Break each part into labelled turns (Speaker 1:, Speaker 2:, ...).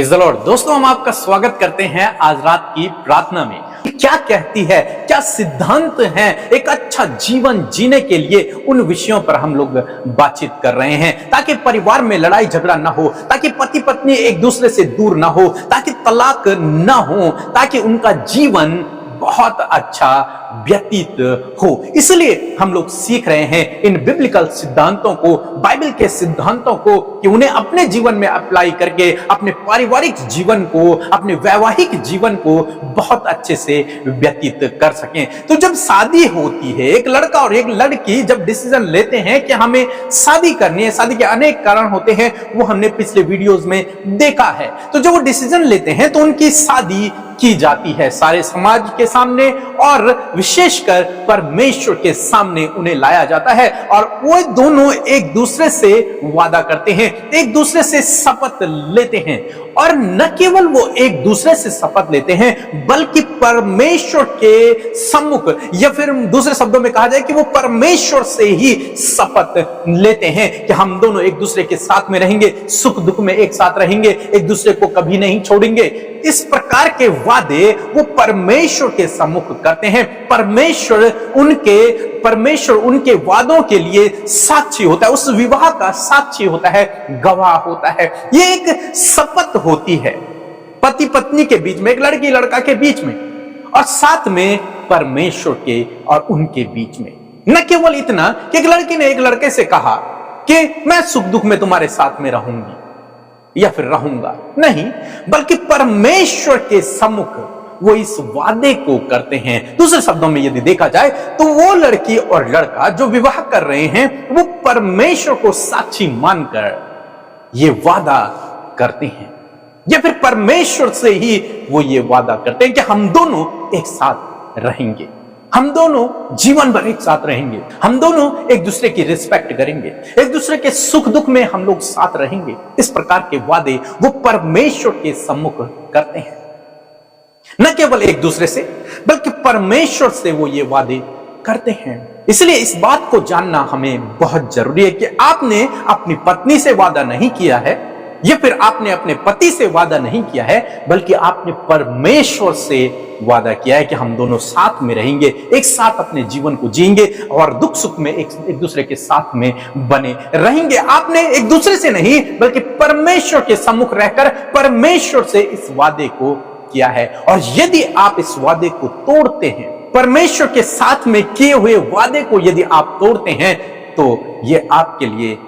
Speaker 1: Praise the Lord. दोस्तों, हम आपका स्वागत करते हैं आज रात की प्रार्थना में। क्या कहती है, क्या सिद्धांत हैं एक अच्छा जीवन जीने के लिए, उन विषयों पर हम लोग बातचीत कर रहे हैं, ताकि परिवार में लड़ाई झगड़ा ना हो, ताकि पति पत्नी एक दूसरे से दूर ना हो, ताकि तलाक ना हो, ताकि उनका जीवन बहुत अच्छा व्यतीत हो। इसलिए हम लोग सीख रहे हैं इन बिब्लिकल सिद्धांतों को, बाइबल के सिद्धांतों को, कि उन्हें अपने जीवन में अप्लाई करके अपने पारिवारिक जीवन को, अपने वैवाहिक जीवन को बहुत अच्छे से व्यतीत कर सकें। तो जब शादी होती है, एक लड़का और एक लड़की जब डिसीजन लेते हैं कि हमें शादी करनी है, शादी के अनेक कारण होते हैं, वो हमने पिछले वीडियोस में देखा है। तो जब वो डिसीजन लेते हैं तो उनकी शादी की जाती है सारे समाज के सामने, और विशेषकर परमेश्वर के सामने उन्हें लाया जाता है, और वो दोनों एक दूसरे से वादा करते हैं, एक दूसरे से शपथ लेते हैं। और न केवल वो एक दूसरे से शपथ लेते हैं, बल्कि परमेश्वर के सम्मुख, या फिर दूसरे शब्दों में कहा जाए कि वो परमेश्वर से ही शपथ लेते हैं कि हम दोनों एक दूसरे के साथ में रहेंगे, सुख दुख में एक साथ रहेंगे, एक दूसरे को कभी नहीं छोड़ेंगे। इस प्रकार के वादे वो परमेश्वर के सम्मुख करते हैं। परमेश्वर उनके वादों के लिए साक्षी होता है, उस विवाह का साक्षी होता है, गवाह होता है। ये एक शपथ होती है पति पत्नी के बीच में, एक लड़की लड़का के बीच में, और साथ में परमेश्वर के और उनके बीच में। न केवल इतना कि एक लड़की ने एक लड़के से कहा कि मैं सुख दुख में तुम्हारे साथ में रहूंगी या फिर रहूंगा, नहीं, बल्कि परमेश्वर के सम्मुख वो इस वादे को करते हैं। दूसरे शब्दों में यदि देखा जाए तो वो लड़की और लड़का जो विवाह कर रहे हैं, वो परमेश्वर को साक्षी मानकर ये वादा करते हैं, या फिर परमेश्वर से ही वो ये वादा करते हैं कि हम दोनों एक साथ रहेंगे, हम दोनों जीवन भर एक साथ रहेंगे, हम दोनों एक दूसरे की रिस्पेक्ट करेंगे, एक दूसरे के सुख दुख में हम लोग साथ रहेंगे। इस प्रकार के वादे वो परमेश्वर के सम्मुख करते हैं। न केवल एक दूसरे से, बल्कि परमेश्वर से वो ये वादे करते हैं। इसलिए इस बात को जानना हमें बहुत जरूरी है कि आपने अपनी पत्नी से वादा नहीं किया है, या फिर आपने अपने पति से वादा नहीं किया है, बल्कि आपने परमेश्वर से वादा किया है कि हम दोनों साथ में रहेंगे, एक साथ अपने जीवन को जिएंगे, और दुख सुख में एक दूसरे के साथ में बने रहेंगे। आपने एक दूसरे से नहीं, बल्कि परमेश्वर के सम्मुख रहकर परमेश्वर से इस वादे को किया है। और यदि आप इस वादे को तोड़ते हैं, परमेश्वर के साथ में किए हुए वादे को यदि आप तोड़ते हैं, तो ये आपके लिए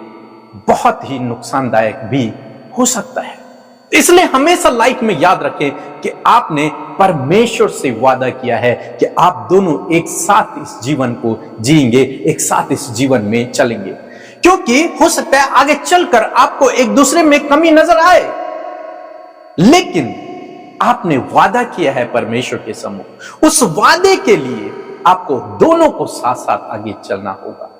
Speaker 1: बहुत ही नुकसानदायक भी हो सकता है। इसलिए हमेशा लाइफ में याद रखें कि आपने परमेश्वर से वादा किया है कि आप दोनों एक साथ इस जीवन को जिएंगे, एक साथ इस जीवन में चलेंगे, क्योंकि हो सकता है आगे चलकर आपको एक दूसरे में कमी नजर आए, लेकिन आपने वादा किया है परमेश्वर के सम्मुख। उस वादे के लिए आपको दोनों को साथ साथ आगे चलना होगा,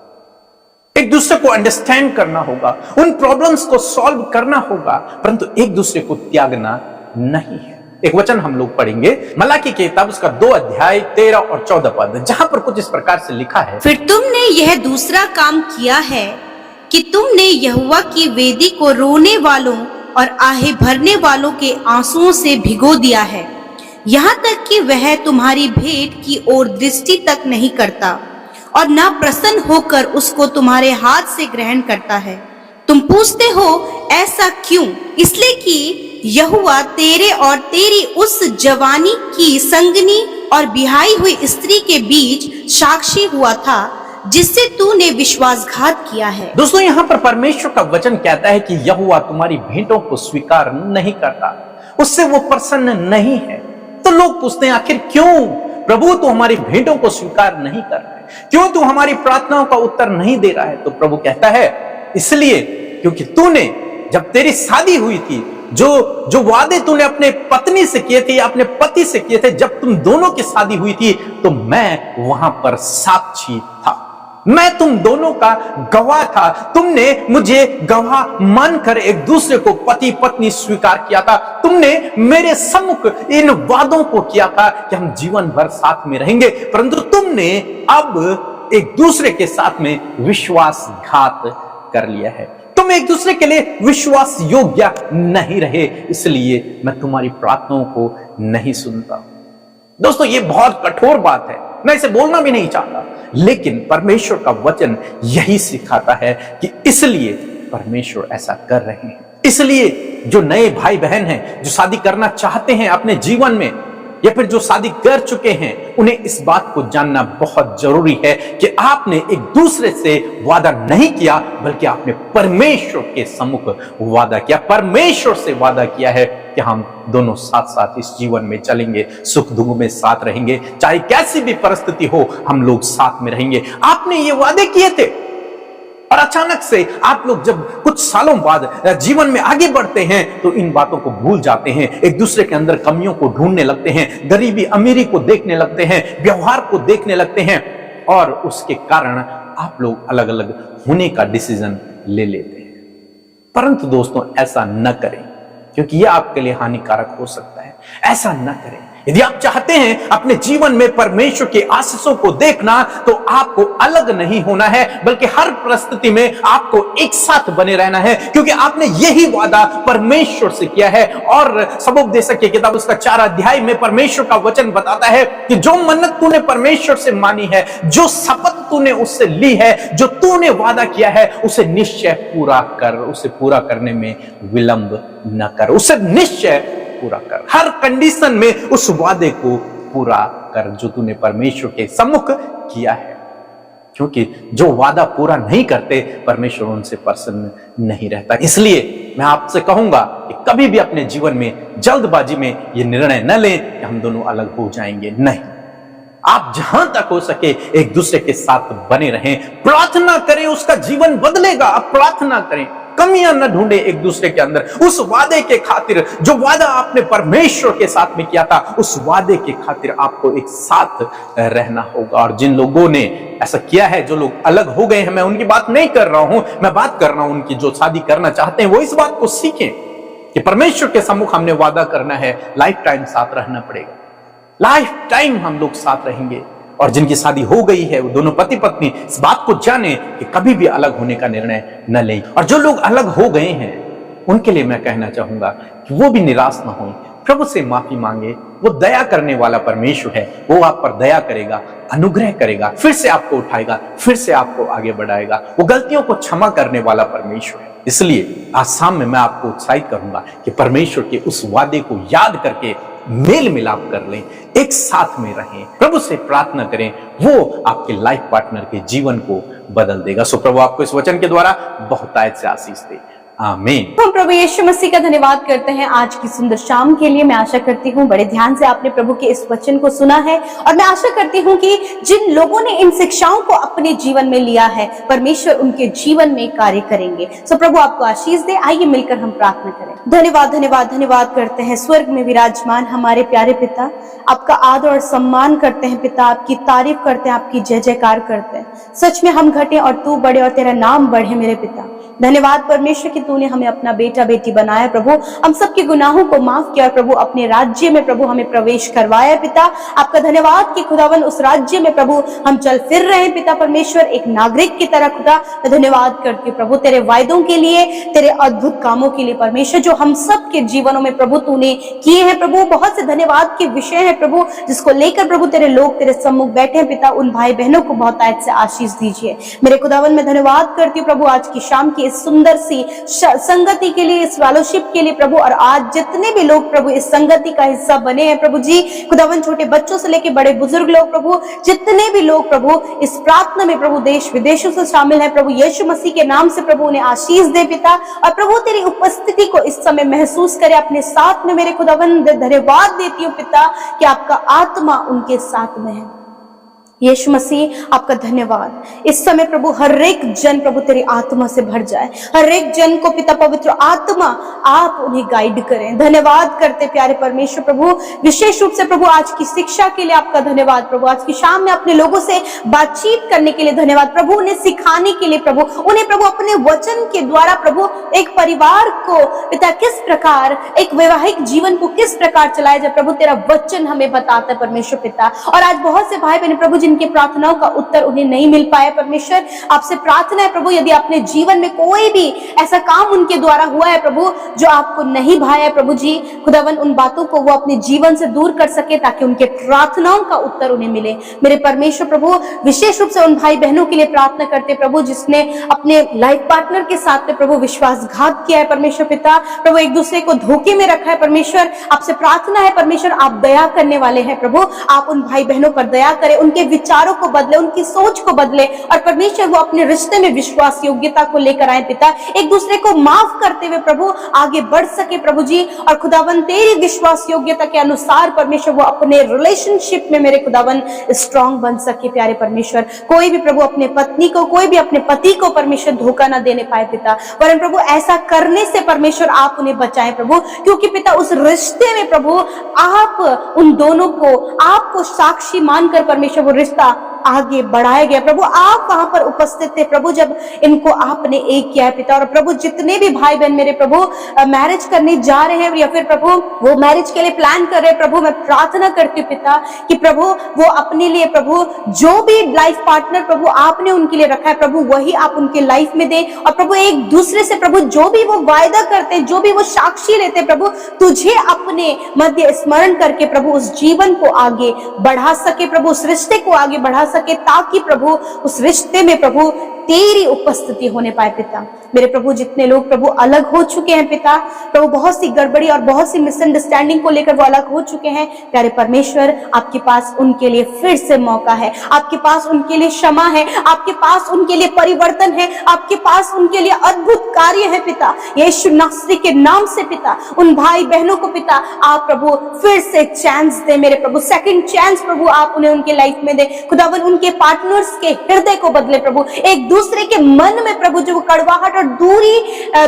Speaker 1: एक दूसरे को अंडरस्टैंड करना होगा, उन प्रॉब्लम्स को सॉल्व करना होगा, परंतु एक दूसरे को त्यागना नहीं है। एक वचन हम लोग पढ़ेंगे, मलाकी की किताब, उसका 2 अध्याय 13 और 14 पद, जहां पर कुछ इस प्रकार से लिखा है।
Speaker 2: फिर तुमने यह दूसरा काम किया है कि तुमने यहोवा की वेदी को रोने वालों और आहे भरने वालों के आंसुओं से भिगो दिया है, यहाँ तक कि वह तुम्हारी भेंट की ओर दृष्टि तक नहीं करता, और ना प्रसन्न होकर उसको तुम्हारे हाथ से ग्रहण करता है। तुम पूछते हो ऐसा क्यों? इसलिए कि यहोवा तेरे और तेरी उस जवानी की संगनी और बिहाई हुई स्त्री के बीच साक्षी हुआ था, जिससे तूने विश्वासघात किया है। दोस्तों, यहाँ पर परमेश्वर का वचन कहता है कि यहोवा तुम्हारी भेंटों को स्वीकार नहीं करता, उससे वो प्रसन्न नहीं है। तो लोग पूछते हैं आखिर क्यों प्रभु तू हमारी भेंटों को स्वीकार नहीं कर रहा है, क्यों तू हमारी प्रार्थनाओं का उत्तर नहीं दे रहा है? तो प्रभु कहता है इसलिए क्योंकि तूने, जब तेरी शादी हुई थी, जो वादे तूने अपने पत्नी से किए थे या अपने पति से किए थे, जब तुम दोनों की शादी हुई थी, तो मैं वहां पर साक्षी था, मैं तुम दोनों का गवाह था। तुमने मुझे गवाह मानकर एक दूसरे को पति पत्नी स्वीकार किया था। तुमने मेरे सम्मुख इन वादों को किया था कि हम जीवन भर साथ में रहेंगे, परंतु तुमने अब एक दूसरे के साथ में विश्वासघात कर लिया है। तुम
Speaker 1: तुम एक दूसरे के लिए विश्वास योग्य नहीं रहे, इसलिए मैं तुम्हारी प्रार्थनाओं को नहीं सुनता। दोस्तों, ये बहुत कठोर बात है, मैं इसे बोलना भी नहीं चाहता, लेकिन परमेश्वर का वचन यही सिखाता है कि इसलिए परमेश्वर ऐसा कर रहे हैं। इसलिए जो नए भाई बहन हैं, जो शादी करना चाहते हैं अपने जीवन में, या फिर जो शादी कर चुके हैं, उन्हें इस बात को जानना बहुत जरूरी है कि आपने एक दूसरे से वादा नहीं किया, बल्कि आपने परमेश्वर के सम्मुख वादा किया। परमेश्वर से वादा किया है कि हम दोनों साथ साथ इस जीवन में चलेंगे, सुख दुख में साथ रहेंगे, चाहे कैसी भी परिस्थिति हो हम लोग साथ में रहेंगे। आपने ये वादे किए थे, और अचानक से आप लोग जब कुछ सालों बाद जीवन में आगे बढ़ते हैं तो इन बातों को भूल जाते हैं, एक दूसरे के अंदर कमियों को ढूंढने लगते हैं, गरीबी अमीरी को देखने लगते हैं, व्यवहार को देखने लगते हैं, और उसके कारण आप लोग अलग अलग होने का डिसीजन ले लेते हैं। परंतु दोस्तों, ऐसा न करें, क्योंकि यह आपके लिए हानिकारक हो सकता है। ऐसा न करें। यदि आप चाहते हैं अपने जीवन में परमेश्वर के आशीषों को देखना, तो आपको अलग नहीं होना है, बल्कि हर परिस्थिति में आपको एक साथ बने रहना है, क्योंकि आपने यही वादा परमेश्वर से किया है। और सबोपदेशक की किताब उसका 4 अध्याय में परमेश्वर का वचन बताता है कि जो मन्नत तूने परमेश्वर से मानी है, जो शपथ तूने उससे ली है, जो तूने वादा किया है, उसे निश्चय पूरा कर, उसे पूरा करने में विलंब न कर, उसे निश्चय पूरा कर। हर कंडीशन में उस वादे को पूरा कर जो तूने परमेश्वर के सम्मुख किया है, क्योंकि जो वादा पूरा नहीं करते, परमेश्वर उनसे प्रसन्न नहीं रहता। इसलिए मैं आपसे कहूंगा कि कभी भी अपने जीवन में जल्दबाजी में यह निर्णय न लें कि हम दोनों अलग हो जाएंगे। नहीं, आप जहां तक हो सके एक दूसरे के साथ बने रहें, प्रार्थना करें, उसका जीवन बदलेगा। आप प्रार्थना करें, कमियां न ढूंढे एक दूसरे के अंदर। उस वादे के खातिर, जो वादा आपने परमेश्वर के साथ में किया था, उस वादे के खातिर आपको एक साथ रहना होगा। और जिन लोगों ने ऐसा किया है, जो लोग अलग हो गए हैं, मैं उनकी बात नहीं कर रहा हूं, मैं बात कर रहा हूं उनकी जो शादी करना चाहते हैं, वो इस बात को सीखें कि परमेश्वर के सम्मुख हमने वादा करना है, लाइफ टाइम साथ रहना पड़ेगा, लाइफ टाइम हम लोग साथ रहेंगे। और जिनकी शादी हो गई है, वो दोनों पति पत्नी इस बात को जाने कि कभी भी अलग होने का निर्णय न लें। और जो लोग अलग हो गए हैं, उनके लिए मैं कहना चाहूंगा कि वो भी निराश न हों, प्रभु से माफी मांगे। वो दया करने वाला परमेश्वर है, वो आप पर दया करेगा, अनुग्रह करेगा, फिर से आपको उठाएगा, फिर से आपको आगे बढ़ाएगा। वो गलतियों को क्षमा करने वाला परमेश्वर है। इसलिए आज शाम में मैं आपको उत्साहित करूंगा कि परमेश्वर के उस वादे को याद करके मेल मिलाप कर लें, एक साथ में रहें, प्रभु से प्रार्थना करें, वो आपके लाइफ पार्टनर के जीवन को बदल देगा। सो प्रभु आपको इस वचन के द्वारा बहुतायत से आशीष दे। आमीन।
Speaker 3: हम प्रभु यीशु मसीह का धन्यवाद करते हैं आज की सुंदर शाम के लिए। मैं आशा करती हूँ बड़े ध्यान से आपने प्रभु के इस वचन को सुना है, और मैं आशा करती हूँ कि जिन लोगों ने इन शिक्षाओं को अपने जीवन में लिया है, परमेश्वर उनके जीवन में कार्य करेंगे। सो प्रभु आपको आशीष दे। आइए मिलकर हम प्रार्थना करें। धन्यवाद धन्यवाद धन्यवाद करते हैं स्वर्ग में विराजमान हमारे प्यारे पिता, आपका आदर और सम्मान करते हैं पिता, आपकी तारीफ करते हैं, आपकी जय जयकार करते हैं। सच में हम घटे और तू बढ़े और तेरा नाम बढ़े मेरे पिता। धन्यवाद परमेश्वर कि तूने हमें अपना बेटा बेटी बनाया प्रभु, हम सबके गुनाहों को माफ किया प्रभु, अपने राज्य में प्रभु हमें प्रवेश करवाया पिता। आपका धन्यवाद कि खुदावन उस राज्य में प्रभु हम चल फिर रहे हैं पिता परमेश्वर, एक नागरिक की तरह खुदा। धन्यवाद करके प्रभु तेरे वायदों के लिए, तेरे अद्भुत कामों के लिए परमेश्वर, जो हम सब के जीवनों में प्रभु तूने किए हैं प्रभु। बहुत से धन्यवाद के विषय है प्रभु, जिसको लेकर प्रभु तेरे लोग तेरे सम्मुख बैठे हैं पिता। उन भाई बहनों को बहुत आयत से आशीष दीजिए मेरे खुदावन। मैं धन्यवाद करती हूँ प्रभु आज की शाम की इस सुंदर सी संगति के लिए, इस फेलोशिप के लिए प्रभु। और आज जितने भी लोग प्रभु इस संगति का हिस्सा बने हैं प्रभु जी, खुदावन छोटे बच्चों से लेकर बड़े बुजुर्ग लोग प्रभु, जितने भी लोग प्रभु इस प्रार्थना में प्रभु देश विदेशों से शामिल है प्रभु, यीशु मसीह के नाम से प्रभु उन्हें आशीष दे पिता। और प्रभु तेरी उपस्थिति को इस समय महसूस करे अपने साथ में मेरे खुदावन। धन्यवाद देती हूँ पिता कि आपका आत्मा उनके साथ में है। यीशु मसीह आपका धन्यवाद। इस समय प्रभु हर एक जन प्रभु तेरी आत्मा से भर जाए, हर एक जन को पिता पवित्र आत्मा आप उन्हें गाइड करें। धन्यवाद करते प्यारे परमेश्वर प्रभु, विशेष रूप से प्रभु आज की शिक्षा के लिए आपका धन्यवाद प्रभु। आज की शाम में अपने लोगों से बातचीत करने के लिए धन्यवाद प्रभु, उन्हें सिखाने के लिए प्रभु, उन्हें प्रभु अपने वचन के द्वारा प्रभु एक परिवार को पिता किस प्रकार, एक वैवाहिक जीवन को किस प्रकार चलाया जाए प्रभु, तेरा वचन हमें बताता है परमेश्वर पिता। और आज बहुत से भाई बहन प्रभु जिनके प्रार्थनाओं का उत्तर उन्हें नहीं मिल पाया परमेश्वर, आपसे प्रार्थना है प्रभु, यदि अपने जीवन में कोई भी ऐसा काम उनके द्वारा हुआ है प्रभु जो आपको नहीं भाया है प्रभु जी, खुदावन उन बातों को वो अपने जीवन से दूर कर सके ताकि उनके प्रार्थनाओं का उत्तर उन्हें मिले। मेरे परमेश्वर प्रभु, विशेष रूप से उन भाई बहनों के लिए प्रार्थना करते प्रभु जिसने अपने लाइफ पार्टनर के साथ में प्रभु विश्वासघात किया है परमेश्वर पिता, प्रभु एक दूसरे को धोखे में रखा है परमेश्वर, आपसे प्रार्थना है परमेश्वर, आप दया करने वाले हैं प्रभु, आप उन भाई बहनों पर दया करें, उनके विचारों को बदले, उनकी सोच को बदले और परमेश्वर वो अपने रिश्ते में विश्वास योग्यता को लेकर आए पिता, एक दूसरे को माफ करते हुए प्रभु आगे बढ़ सके प्रभु जी, और खुदावन तेरी विश्वास योग्यता के अनुसार परमेश्वर वो अपने रिलेशनशिप में मेरे खुदावन स्ट्रांग बन सके। प्यारे परमेश्वर, कोई भी प्रभु अपने पत्नी को, कोई भी अपने पति को परमेश्वर धोखा ना देने पाए पिता, वरन प्रभु ऐसा करने से परमेश्वर आप उन्हें बचाएं प्रभु, क्योंकि पिता उस रिश्ते में प्रभु आप उन दोनों को आपको साक्षी मानकर परमेश्वर वो रिश्ता आगे बढ़ाया गया प्रभु, आप वहां पर उपस्थित थे प्रभु जब इनको आपने एक किया है पिता। और प्रभु जितने भी भाई बहन मेरे प्रभु मैरिज करने जा रहे हैं या फिर प्रभु वो मैरिज के लिए प्लान कर रहे हैं प्रभु, मैं प्रार्थना करती हूँ पिता कि प्रभु वो अपने लिए प्रभु जो भी लाइफ पार्टनर प्रभु आपने उनके लिए रखा है प्रभु वही आप उनके लाइफ में दें, और प्रभु एक दूसरे से प्रभु जो भी वो वायदा करते हैं, जो भी वो साक्षी लेते प्रभु, तुझे अपने मध्य स्मरण करके प्रभु उस जीवन को आगे बढ़ा सके प्रभु, उस रिश्ते को आगे बढ़ा सके, ताकि प्रभु उस रिश्ते में प्रभु तेरी उपस्थिति होने पाए पिता। मेरे प्रभु जितने लोग प्रभु अलग हो चुके हैं पिता, प्रभु बहुत सी गड़बड़ी और बहुत सी मिसअंडरस्टैंडिंग को लेकर वो अलग हो चुके हैं, प्यारे परमेश्वर आपके पास उनके लिए फिर से मौका है, आपके पास उनके लिए क्षमा है, आपके पास उनके लिए परिवर्तन है, आपके पास उनके लिए अद्भुत कार्य है पिता, यीशु नासरी के नाम से पिता उन भाई बहनों को पिता आप प्रभु फिर से चांस दे मेरे प्रभु, सेकंड चांस प्रभु आप उन्हें उनके लाइफ में दे खुदावन, उनके पार्टनर्स के हृदय को बदले प्रभु, एक दूसरे के मन में प्रभु जो कड़वाहट और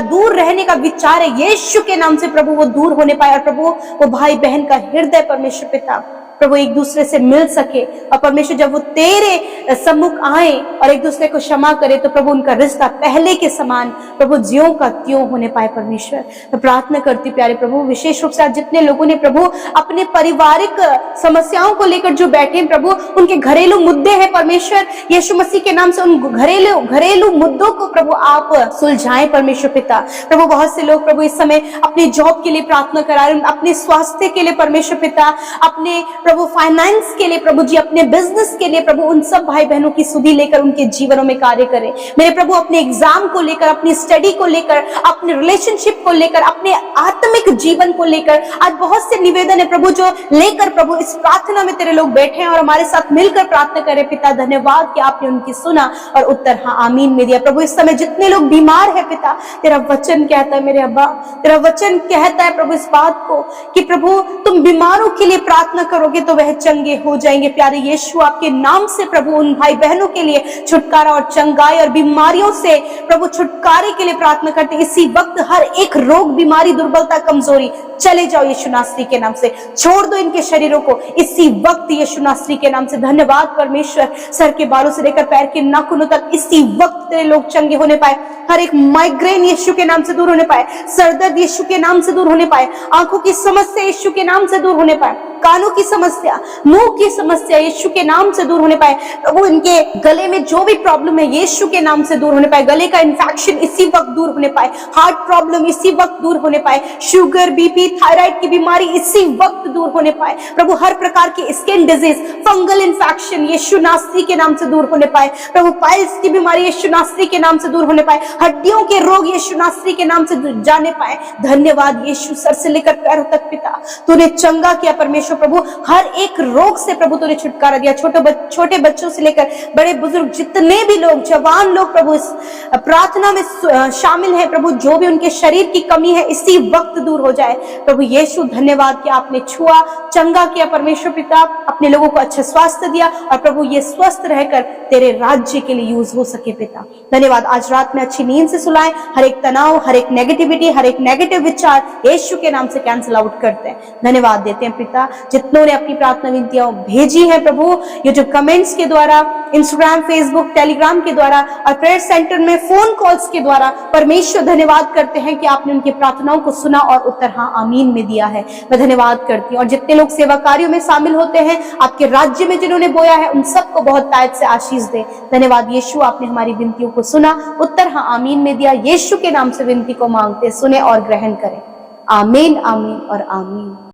Speaker 3: दूर रहने का विचार है यीशु के नाम से प्रभु वो दूर होने पाए, और प्रभु वो भाई बहन का हृदय परमेश्वर पिता प्रभु एक दूसरे से मिल सके, और परमेश्वर जब वो तेरे सम्मुख आए और एक दूसरे को क्षमा करे तो प्रभु उनका रिश्ता पहले के समान प्रभु ज्यों का त्यों होने पाए। परमेश्वर मैं प्रार्थना करती प्यारे प्रभु, विशेष रूप से आज जितने लोगों ने प्रभु अपने पारिवारिक समस्याओं को लेकर जो बैठे हैं प्रभु, उनके घरेलू मुद्दे हैं परमेश्वर, यीशु मसीह के नाम से उन घरेलू मुद्दों को प्रभु आप सुलझाएं परमेश्वर पिता। प्रभु बहुत से लोग प्रभु इस समय अपने जॉब के लिए प्रार्थना करा रहे हैं, अपने स्वास्थ्य के लिए परमेश्वर पिता, अपने प्रभु फाइनेंस के लिए प्रभु जी, अपने बिजनेस के लिए प्रभु, उन सब भाई बहनों की सुधि लेकर उनके जीवनों में कार्य करें मेरे प्रभु, अपने एग्जाम को लेकर, अपनी स्टडी को लेकर, अपने रिलेशनशिप को लेकर, अपने आत्मिक जीवन को लेकर आज बहुत से निवेदन है प्रभु जो लेकर प्रभु इस प्रार्थना में तेरे लोग बैठे हैं और हमारे साथ मिलकर प्रार्थना करें पिता। धन्यवाद कि आपने उनकी सुना और उत्तर हाँ आमीन में दिया प्रभु। इस समय जितने लोग बीमार है पिता, तेरा वचन कहता है मेरे अब्बा, तेरा वचन कहता है प्रभु इस बात को कि प्रभु तुम बीमारों के लिए प्रार्थना करोगे तो वह चंगे हो जाएंगे। प्यारे यीशु आपके नाम से प्रभु उन भाई बहनों के लिए छुटकारा और चंगाई और बीमारियों से प्रभु छुटकारे के लिए प्रार्थना करते। इसी वक्त हर एक रोग, बीमारी, दुर्बलता, कमजोरी चले जाओ यीशु नासरी के नाम से, छोड़ दो इनके शरीरों को इसी वक्त यीशु नासरी के नाम से। धन्यवाद परमेश्वर, सर के बालों से लेकर पैर के नाखूनों तक इसी वक्त तेरे लोग चंगे होने पाए। हर एक माइग्रेन यीशु के नाम से दूर होने पाए, सरदर्द यीशु के नाम से दूर होने पाए, आंखों की समस्या यीशु के नाम से दूर होने पाए, कानों की समस्या, मुंह की समस्या यीशु के नाम से दूर होने पाए। प्रभु इनके गले में जो भी प्रॉब्लम है यीशु के नाम से दूर होने पाए, गले का इन्फेक्शन इसी वक्त दूर होने पाए, हार्ट प्रॉब्लम इसी वक्त दूर होने पाए, शुगर, बीपी, थायराइड की बीमारी इसी वक्त दूर होने पाए। प्रभु हर प्रकार की स्किन डिजीज, फंगल इन्फेक्शन यीशु नासरी के नाम से दूर होने पाए। प्रभु पाइल्स की बीमारी यीशु नासरी के नाम से दूर होने पाए, हड्डियों के रोग यीशु नासरी के नाम से जाने पाए। धन्यवाद यीशु, सर से लेकर पैरों तक पिता तूने चंगा किया परमेश्वर प्रभु, हर एक रोग से प्रभु तूने छुटकारा दिया। छोटे बच्चों से लेकर बड़े बुजुर्ग, जितने भी लोग, जवान लोग प्रभु इस प्रार्थना में शामिल हैं प्रभु, जो भी उनके शरीर की कमी है इसी वक्त दूर हो जाए। प्रभु यीशु धन्यवाद कि आपने छुआ, चंगा किया परमेश्वर पिता, अपने लोगों को अच्छा स्वास्थ्य दिया और प्रभु ये स्वस्थ रहकर तेरे राज्य के लिए यूज हो सके पिता। धन्यवाद, आज रात में अच्छी नींद से सुलाएं, हर एक तनाव, हर एक नेगेटिविटी, हर एक नेगेटिव विचार यीशु के नाम से कैंसिल आउट करते हैं। धन्यवाद देते हैं पिता, जितनों ने अपनी प्रार्थना विनतियां भेजी है प्रभु, यूट्यूब कमेंट्स के द्वारा, इंस्टाग्राम, फेसबुक, टेलीग्राम के द्वारा और प्रेयर सेंटर में फोन कॉल्स के द्वारा, परमेश्वर धन्यवाद करते हैं कि आपने उनकी प्रार्थनाओं को सुना और उत्तर हाँ आमीन में दिया है। मैं धन्यवाद करती हूँ। और जितने लोग सेवा कार्यों में शामिल होते हैं, आपके राज्य में जिन्होंने बोया है, उन सबको बहुत तायत से आशीष दे। धन्यवाद यीशु, आपने हमारी विनतियों को सुना, उत्तर हाँ आमीन में दिया। यीशु के नाम से विनती को मांगते, सुने और ग्रहण करें। आमीन, आमीन और आमीन।